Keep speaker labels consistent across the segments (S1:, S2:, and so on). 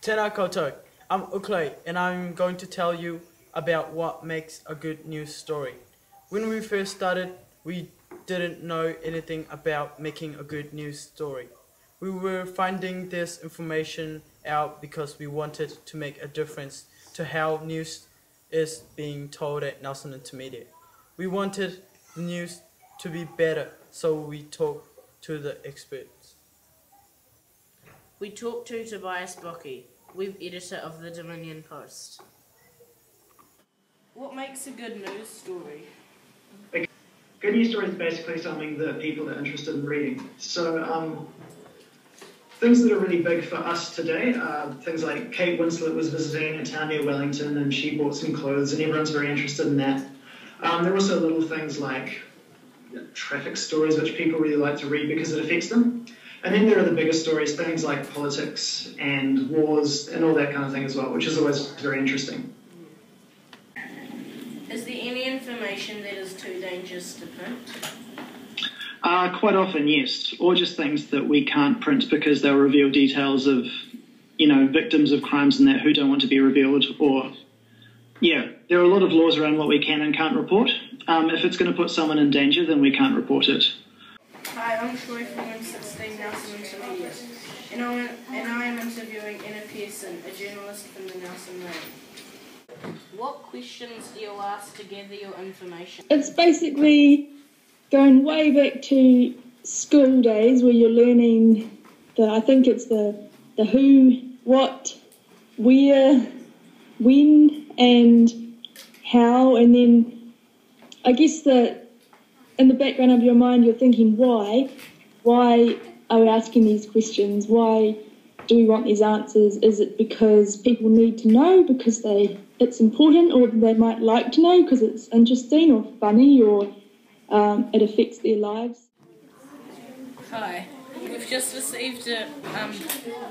S1: Tēnā koutou, I'm Uklei and I'm going to tell you about what makes a good news story. When we first started, we didn't know anything about making a good news story. We were finding this information out because we wanted to make a difference to how news is being told at Nelson Intermediate. We wanted the news to be better, so we talked to the experts.
S2: We talked to Tobias Bocki, web editor of the Dominion Post. What makes a good news story?
S3: A good news story is basically something that people are interested in reading. So things that are really big for us today are things like Kate Winslet was visiting a town near Wellington and she bought some clothes and everyone's very interested in that. There are also little things like traffic stories which people really like to read because it affects them. And then there are the bigger stories, things like politics and wars and all that kind of thing as well, which is always very interesting.
S2: Is there any information that is too dangerous to print?
S3: Quite often, yes. Or just things that we can't print because they'll reveal details of, victims of crimes and that who don't want to be revealed. Or, there are a lot of laws around what we can and can't report. If it's going to put someone in danger, then we can't report it.
S2: Hi, I'm Troy from M16 Nelson Intermediate, and I am interviewing Anna Pearson, a journalist from the Nelson Mail. What questions do you ask to gather your information?
S4: It's basically going way back to school days where you're learning I think it's the who, what, where, when and how, and then I guess in the background of your mind you're thinking why are we asking these questions, why do we want these answers? Is it because people need to know because it's important, or they might like to know because it's interesting or funny, or it affects their lives?
S2: Hi, we've just received an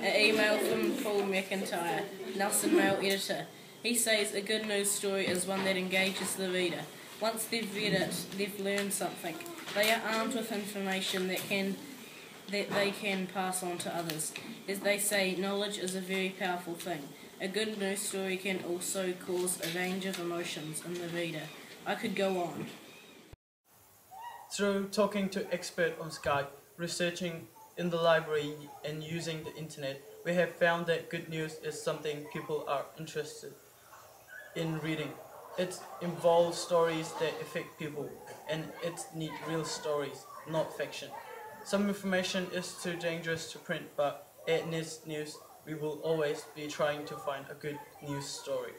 S2: email from Paul McIntyre, Nelson Mail editor. He says a good news story is one that engages the reader. Once they've read it, they've learned something. They are armed with information that they can pass on to others. As they say, knowledge is a very powerful thing. A good news story can also cause a range of emotions in the reader. I could go on.
S1: Through talking to experts on Skype, researching in the library and using the internet, we have found that good news is something people are interested in reading. It involves stories that affect people, and it needs real stories, not fiction. Some information is too dangerous to print, but at News, we will always be trying to find a good news story.